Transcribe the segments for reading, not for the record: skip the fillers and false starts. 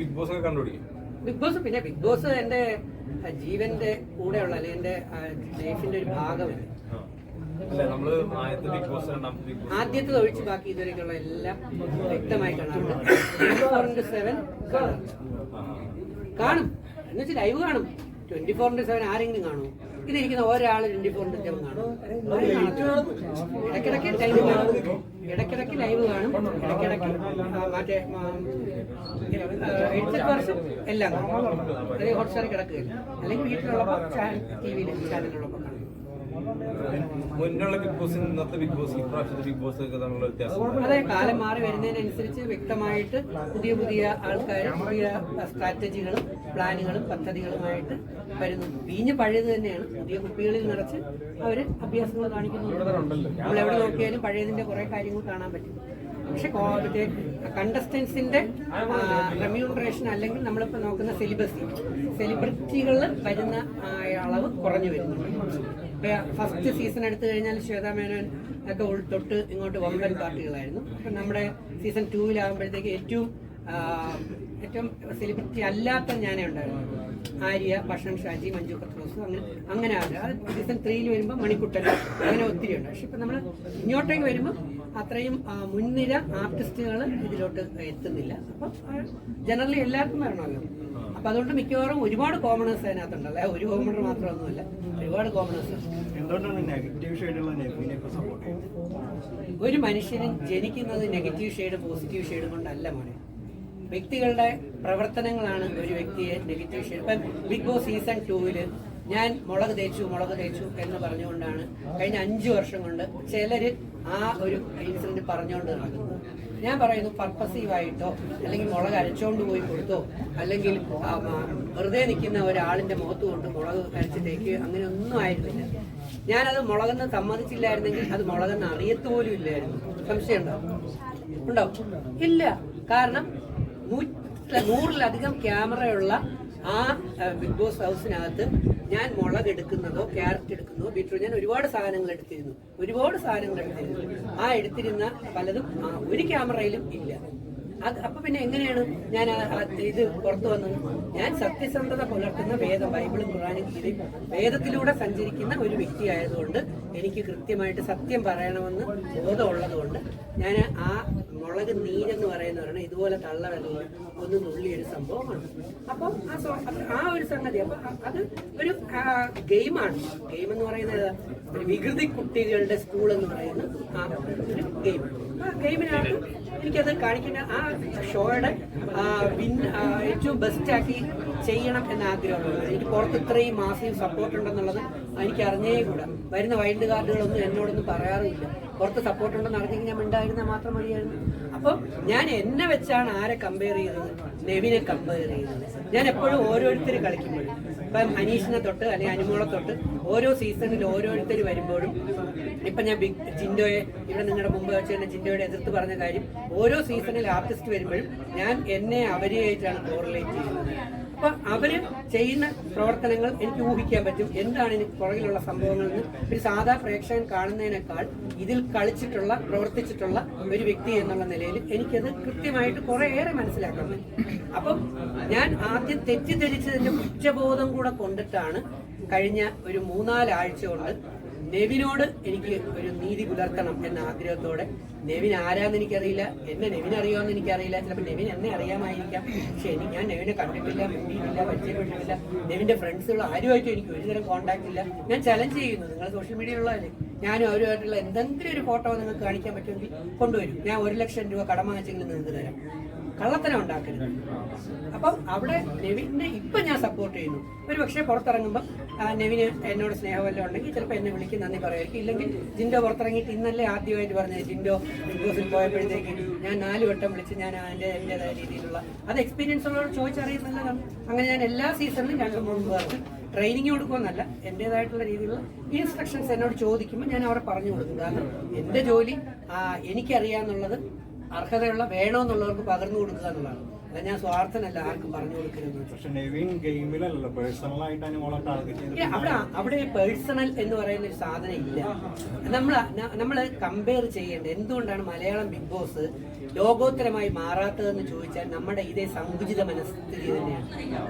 Big boss ഒക്കെ കണ്ടുപിടിക്കും. Big boss പിന്നെ ബിഗ് ബോസ് എന്റെ ജീവന്റെ കൂടെയുള്ള അല്ലെങ്കിൽ എന്റെ ലൈഫിന്റെ ഒരു ഭാഗമല്ല. ആദ്യത്തെ ഒഴിച്ച് ബാക്കി ഇതുവരെയുള്ള എല്ലാം വ്യക്തമായി കാണാറുണ്ട്. 24/7 കാണും എന്ന് വെച്ചാൽ ലൈവ് കാണും. 24/7 ആരെങ്കിലും കാണും? ഇതിരിക്കുന്ന ഒരാൾ 24/7 കാണും. ഇടയ്ക്കിടയ്ക്ക് ലൈവ് കാണും, ഇടയ്ക്കിടയ്ക്ക് ലൈവ് കാണും, ഇടയ്ക്കിടയ്ക്ക് മറ്റേ 80% എല്ലാം കാണും. അല്ലെങ്കിൽ ഹോട്ട്സ്റ്റാറിൽ കിടക്കുകയില്ല, അല്ലെങ്കിൽ വീട്ടിലുള്ളപ്പോൾ TV-യിൽ ചാനലുള്ളപ്പോൾ കാണും. മുന്നുള്ള ബിഗ് ബോസ് ഇന്നത്തെ ബിഗ് ബോസ് ഇപ്രാവശ്യത്തെ ബിഗ് ബോസ് ഒക്കെ തമ്മിലുള്ള വ്യത്യാസം? അതെ, കാലം മാറി വരുന്നതിനനുസരിച്ച് വ്യക്തമായിട്ട് പുതിയ പുതിയ ആൾക്കാർ പുതിയ സ്ട്രാറ്റജികളും പ്ലാനുകളും പദ്ധതികളുമായിട്ട് വരുന്നു. വീഞ്ഞ് പഴയത് തന്നെയാണ്, പുതിയ കുപ്പികളിൽ നിറച്ച് അവര് അഭ്യാസങ്ങൾ കാണിക്കുന്നുണ്ട്. നമ്മളെവിടെ നോക്കിയാലും പഴയതിന്റെ കുറെ കാര്യങ്ങൾ കാണാൻ പറ്റും. പക്ഷെ കണ്ടസ്റ്റൻസിന്റെ റെമ്യൂണറേഷൻ അല്ലെങ്കിൽ നമ്മളിപ്പോൾ നോക്കുന്ന സെലിബ്രിറ്റികൾ വരുന്ന അളവ് കുറഞ്ഞു വരുന്നുണ്ട്. ഫസ്റ്റ് സീസൺ എടുത്തു കഴിഞ്ഞാൽ ശ്വേതാ മേനോൻ ഒക്കെ തൊട്ട് ഇങ്ങോട്ട് വമ്പൻ പാർട്ടികളായിരുന്നു. അപ്പം നമ്മുടെ സീസൺ 2-ലാകുമ്പോഴത്തേക്ക് ഏറ്റവും സെലിബ്രിറ്റി അല്ലാത്ത ഞാനേ ഉണ്ടായിരുന്നു. ആര്യ, ഭക്ഷൺ ഷാജി, മഞ്ജു പത്രോസ്, അങ്ങനെ സീസൺ 3-ൽ വരുമ്പോൾ മണിക്കുട്ടൻ, അങ്ങനെ ഒത്തിരി ഉണ്ട്. പക്ഷെ ഇപ്പം നമ്മൾ ഇങ്ങോട്ടേക്ക് വരുമ്പോൾ അത്രയും മുൻനിര ആർട്ടിസ്റ്റുകൾ ഇതിലോട്ട് എത്തുന്നില്ല. അപ്പം ജനറലി എല്ലാവർക്കും വരണമല്ലോ. അപ്പം അതുകൊണ്ട് മിക്കവാറും ഒരുപാട് കോമണേഴ്സ് അതിനകത്തുണ്ട്. അല്ലെ ഒരു കോമണർ മാത്രമൊന്നുമല്ല, ഒരുപാട് കോമണേഴ്സ്. ഒരു മനുഷ്യനും ജനിക്കുന്നത് നെഗറ്റീവ് ഷെയ്ഡ് പോസിറ്റീവ് ഷെയ്ഡ് കൊണ്ടല്ല മോനെ. വ്യക്തികളുടെ പ്രവർത്തനങ്ങളാണ് ഒരു വ്യക്തിയെ നെഗറ്റീവ് ഷെയ്ഡ്. ഇപ്പം ബിഗ് ബോസ് സീസൺ 2-ൽ ഞാൻ മുളക് തേച്ചു എന്ന് പറഞ്ഞുകൊണ്ടാണ് കഴിഞ്ഞ 5 വർഷം കൊണ്ട് ചിലര് ആ ഒരു ഇൻസിഡന്റ് പറഞ്ഞുകൊണ്ട് നടക്കുന്നത്. ഞാൻ പറയുന്നു, പർപ്പസീവായിട്ടോ അല്ലെങ്കിൽ മുളക് അരച്ചോണ്ട് പോയി കൊടുത്തോ അല്ലെങ്കിൽ വെറുതെ നിൽക്കുന്ന ഒരാളിന്റെ മുഖത്ത് കൊണ്ട് മുളക് അരച്ചിട്ടേക്ക് അങ്ങനെ ഒന്നും ആയിരുന്നില്ല. ഞാനത് മുളകെന്ന് സമ്മതിച്ചില്ലായിരുന്നെങ്കിൽ അത് മുളകെന്ന് അറിയത്തുപോലും ഇല്ലായിരുന്നു. സംശയം ഉണ്ടോ? ഇല്ല. കാരണം 100-ലധികം ക്യാമറയുള്ള ആ ബിഗ് ബോസ് ഹൗസിനകത്ത് ഞാൻ മുളക് എടുക്കുന്നതോ ക്യാരറ്റ് എടുക്കുന്നതോ ബീറ്റ്റൂട്ട്, ഞാൻ ഒരുപാട് സാധനങ്ങൾ എടുത്തിരുന്നു. ആ എടുത്തിരുന്ന പലതും ഒരു ക്യാമറയിലും ഇല്ല. അപ്പൊ പിന്നെ എങ്ങനെയാണ് ഞാൻ ഇത് പുറത്തു വന്നത്? ഞാൻ സത്യസന്ധത പുലർത്തുന്ന ബൈബിളും ഖുർആനും ഗീതയും വേദത്തിലൂടെ സഞ്ചരിക്കുന്ന ഒരു വ്യക്തിയായതുകൊണ്ട് എനിക്ക് കൃത്യമായിട്ട് സത്യം പറയണമെന്ന് ബോധമുള്ളത് കൊണ്ട് ഞാൻ ആ മുളക് നീരെന്ന് പറയുന്നവരാണ് ഇതുപോലെ തള്ളവെള്ളം ഒന്ന് നുള്ളിയൊരു സംഭവമാണ്. അപ്പം ആ ഒരു സംഗതി, അപ്പൊ അത് ഒരു ഗെയിമാണ്. ഗെയിം എന്ന് പറയുന്നത് ഒരു വികൃതി കുട്ടികളുടെ സ്കൂൾ എന്ന് പറയുന്ന ആ ഒരു ഗെയിം. ആ ഗെയിമിനകത്ത് എനിക്കത് കാണിക്കുന്ന ആ ഷോയുടെ ഏറ്റവും ബെസ്റ്റാക്കി ചെയ്യണം എന്ന ആഗ്രഹമുള്ളത്. എനിക്ക് പുറത്ത് ഇത്രയും മാസീവ് സപ്പോർട്ട് ഉണ്ടെന്നുള്ളത് എനിക്ക് അറിഞ്ഞേ കൂടാ. വരുന്ന വൈൽഡ് കാർഡുകളൊന്നും എന്നോടൊന്നും പറയാറില്ല. പുറത്ത് സപ്പോർട്ട് ഉണ്ടെന്ന് അറിഞ്ഞെങ്കിൽ ഞാൻ ഉണ്ടായിരുന്നാൽ മാത്രം മതിയായിരുന്നു. അപ്പം ഞാൻ എന്നെ വെച്ചാണ് ആരെ കമ്പയർ ചെയ്തത്? നെവിനെ കമ്പയർ ചെയ്തത്. ഞാൻ എപ്പോഴും ഓരോരുത്തർ കളിക്കുമ്പോഴും, ഇപ്പം അനീഷിനെ തൊട്ട് അല്ലെങ്കിൽ അനുമോളെ തൊട്ട് ഓരോ സീസണിൽ ഓരോരുത്തർ വരുമ്പോഴും, ഇപ്പം ഞാൻ ജിൻഡോയെ ഇവിടെ നിങ്ങളുടെ മുമ്പ് വെച്ച് തന്നെ ജിൻഡോയുടെ എതിർത്ത് പറഞ്ഞ കാര്യം, ഓരോ സീസണിൽ ആർട്ടിസ്റ്റ് വരുമ്പോഴും ഞാൻ എന്നെ അവരെയായിട്ടാണ് കോറിലേറ്റ് ചെയ്യുന്നത്. അപ്പൊ അവര് ചെയ്യുന്ന പ്രവർത്തനങ്ങൾ എനിക്ക് ഊഹിക്കാൻ പറ്റും എന്താണ് എനിക്ക് പുറകിലുള്ള സംഭവങ്ങൾ എന്ന്. ഒരു സാധാ പ്രേക്ഷകൻ കാണുന്നതിനേക്കാൾ ഇതിൽ കളിച്ചിട്ടുള്ള പ്രവർത്തിച്ചിട്ടുള്ള ഒരു വ്യക്തി എന്നുള്ള നിലയിൽ എനിക്കത് കൃത്യമായിട്ട് കുറേയേറെ മനസ്സിലാക്കാൻ പറ്റും. അപ്പം ഞാൻ ആദ്യം തെറ്റിദ്ധരിച്ചതിന്റെ കുറ്റബോധം കൂടെ കൊണ്ടിട്ടാണ് കഴിഞ്ഞ ഒരു 3-4 ആഴ്ച കൊണ്ട് നെവിനോട് എനിക്ക് ഒരു നീതി പുലർത്തണം എന്ന ആഗ്രഹത്തോടെ. നെവിൻ ആരാന്ന് എനിക്കറിയില്ല, എന്നെ നെവിൻ അറിയാമെന്ന് എനിക്കറിയില്ല. ചിലപ്പോൾ നെവിൻ എന്നെ അറിയാമായിരിക്കാം, പക്ഷെ ഞാൻ നെവിനെ കണ്ടിട്ടില്ല, മിണ്ടിയിട്ടില്ല, പരിചയപ്പെട്ടിട്ടില്ല. നെവിന്റെ ഫ്രണ്ട്സുകൾ ആരുമായിട്ടും എനിക്ക് ഒരുതരം കോൺടാക്ട് ഇല്ല. ഞാൻ ചലഞ്ച് ചെയ്യുന്നു, നിങ്ങൾ സോഷ്യൽ മീഡിയയിലുള്ളതല്ലേ, ഞാനും അവരുമായിട്ടുള്ള എന്തെങ്കിലും ഒരു ഫോട്ടോ നിങ്ങൾക്ക് കാണിക്കാൻ പറ്റുമെങ്കിൽ കൊണ്ടുവരും. ഞാൻ 1 ലക്ഷം രൂപ കടം വാങ്ങിച്ചെങ്കിലും നിങ്ങൾക്ക് തരാം. കള്ളത്തനം ഉണ്ടാക്കരുത്. അപ്പം അവിടെ നെവിനെ ഇപ്പൊ ഞാൻ സപ്പോർട്ട് ചെയ്യുന്നു. ഒരു പക്ഷേ പുറത്തിറങ്ങുമ്പോൾ നെവിന് എന്നോട് സ്നേഹമെല്ലാം ഉണ്ടെങ്കിൽ ചിലപ്പോൾ എന്നെ വിളിക്കും, നന്ദി പറയുമായിരിക്കും. ഇല്ലെങ്കിൽ ജിൻഡോ പുറത്തിറങ്ങിയിട്ട് ഇന്നല്ലേ ആദ്യമായിട്ട് പറഞ്ഞത്, ജിൻഡോ ബിഗ് ബോസിൽ പോയപ്പോഴത്തേക്ക് ഞാൻ 4 വട്ടം വിളിച്ച് ഞാൻ എൻ്റെതായ രീതിയിലുള്ള അത് എക്സ്പീരിയൻസ് ഉള്ളവരോട് ചോദിച്ചറിയുന്നതാണ്. അങ്ങനെ ഞാൻ എല്ലാ സീസണിലും 2-3 പേർക്ക് ട്രെയിനിങ് കൊടുക്കുമെന്നല്ല, എൻ്റെതായിട്ടുള്ള രീതിയിലുള്ള ഇൻസ്ട്രക്ഷൻസ് എന്നോട് ചോദിക്കുമ്പോൾ ഞാൻ അവരെ പറഞ്ഞു കൊടുക്കും. കാരണം എൻ്റെ ജോലി എനിക്കറിയാമെന്നുള്ളത് അർഹതയുള്ള വേണമെന്നുള്ളവർക്ക് പകർന്നു കൊടുക്കുക എന്നുള്ളതാണ്. അല്ല, ഞാൻ സ്വാർത്ഥനല്ല ആർക്കും പറഞ്ഞു കൊടുക്കരുത്. അവിടെ പേഴ്സണൽ എന്ന് പറയുന്ന ഒരു സാധനം ഇല്ല. നമ്മള് കമ്പയർ ചെയ്യേണ്ടത് എന്തുകൊണ്ടാണ് മലയാളം ബിഗ് ബോസ് ലോകോത്തരമായി മാറാത്തതെന്ന് ചോദിച്ചാൽ നമ്മുടെ ഇതേ സങ്കുചിത മനസ്ഥിതി തന്നെയാണ്.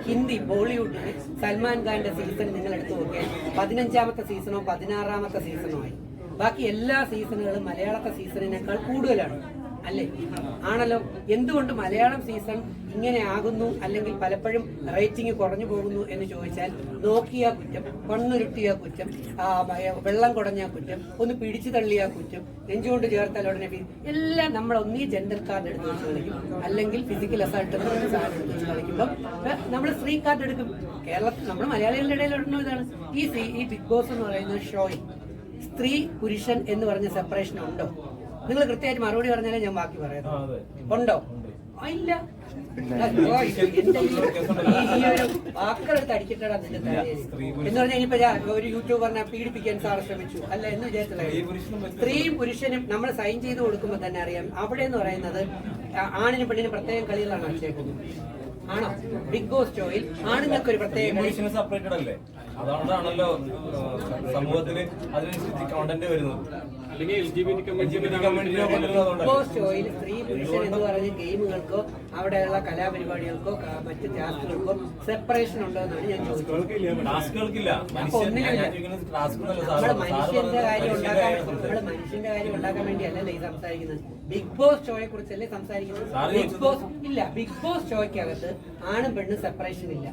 ഹിന്ദി ബോളിവുഡിന് സൽമാൻ ഖാന്റെ സീസൺ നിങ്ങൾ എടുത്തു നോക്കിയാൽ 15ാമത്തെ സീസണോ 16ാമത്തെ സീസണോ ആയി. ബാക്കി എല്ലാ സീസണുകളും മലയാളത്തെ സീസണിനേക്കാൾ കൂടുതലാണ് അല്ലേ? ആണല്ലോ. എന്തുകൊണ്ട് മലയാളം സീസൺ ഇങ്ങനെ ആകുന്നു, അല്ലെങ്കിൽ പലപ്പോഴും റേറ്റിംഗ് കുറഞ്ഞു പോകുന്നു എന്ന് ചോദിച്ചാൽ, നോക്കിയ കുറ്റം, കണ്ണുരുട്ടിയ കുറ്റം, വെള്ളം കുടഞ്ഞ കുറ്റം, ഒന്ന് പിടിച്ചു തള്ളിയ കുറ്റം, നെഞ്ചുകൊണ്ട് ചേർത്താൽ ഉടനെ എല്ലാം നമ്മൾ ഒന്നീ ജെൻഡർ കാർഡ് എടുത്ത് വെച്ച് കളിക്കും, അല്ലെങ്കിൽ ഫിസിക്കൽ അസാൾട്ട് സാധനം എടുത്ത് വെച്ച് കളിക്കുമ്പോൾ നമ്മൾ സ്ത്രീ കാർഡ് എടുക്കും. കേരളത്തിൽ നമ്മൾ മലയാളികളുടെ ഇടയിൽ ഉടനെ ഇതാണ് ഈ ബിഗ് ബോസ് എന്ന് പറയുന്ന ഷോയിൽ സ്ത്രീ പുരുഷൻ എന്ന് പറഞ്ഞ സെപ്പറേഷൻ ഉണ്ടോ? നിങ്ങൾ കൃത്യമായിട്ട് മറുപടി പറഞ്ഞാലേ ഞാൻ ബാക്കി പറയാം. ഉണ്ടോ? ഇല്ല. ഈ ഒരു വാക്കുകളെടുത്ത് അടിച്ചിട്ടാണ് അതിന്റെ തലയിൽ എന്ന് പറഞ്ഞാൽ ഇനിയിപ്പോ ഒരു യൂട്യൂബറിനെ പീഡിപ്പിക്കാൻ സാർ ശ്രമിച്ചു അല്ല എന്ന് വിചാരിച്ചില്ല. സ്ത്രീയും പുരുഷനും നമ്മൾ സൈൻ ചെയ്ത് കൊടുക്കുമ്പോൾ തന്നെ അറിയാം. അവിടെ എന്ന് പറയുന്നത് ആണിനും പെണ്ണിനും പ്രത്യേകം കളികളാണ് അടിച്ചേക്കുന്നത്. ആണോ? ബിഗ് ബോസ് ഷോയിൽ ആണുങ്ങൾക്ക് ഒരു പ്രത്യേക സെപ്പറേറ്റഡ് അല്ലേ? അതുകൊണ്ടാണല്ലോ സമൂഹത്തിന് അതിനനുസരിച്ച് കോണ്ടന്റ് വരുന്നത്. ബിഗ് ബോസ് ഷോയിൽ സ്ത്രീ പുരുഷൻ എന്ന് പറഞ്ഞ ഗെയിമുകൾക്കോ അവിടെയുള്ള കലാപരിപാടികൾക്കോ മറ്റ് ടാസ്കുകൾക്കോ സെപ്പറേഷൻ ഉണ്ടോ എന്നാണ് ഞാൻ ചോദിക്കുന്നത്. അപ്പൊ ഒന്നിനുമില്ല. നമ്മള് മനുഷ്യന്റെ കാര്യം ഉണ്ടാക്കാൻ വേണ്ടിയല്ലല്ലേ ഈ സംസാരിക്കുന്നത്. ബിഗ് ബോസ് ഷോയെ കുറിച്ചല്ലേ സംസാരിക്കുന്നത്. ബിഗ് ബോസ് ഇല്ല. ബിഗ് ബോസ് ഷോയ്ക്കകത്ത് ആണും പെണ്ണും സെപ്പറേഷൻ ഇല്ല.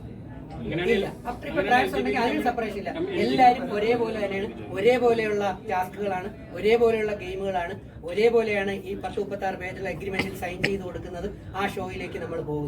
അതിന് സെപ്പറേഷൻ ഇല്ല. എല്ലാവരും ഒരേപോലെ തന്നെയാണ്. ഒരേപോലെയുള്ള ടാസ്കുകളാണ്, ഒരേപോലെയുള്ള ഗെയിമുകളാണ്, ഒരേപോലെയാണ് ഈ 10-36 പേജുള്ള അഗ്രിമെന്റിൽ സൈൻ ചെയ്ത് കൊടുക്കുന്നത്. ആ ഷോയിലേക്ക് നമ്മൾ പോകുന്നു.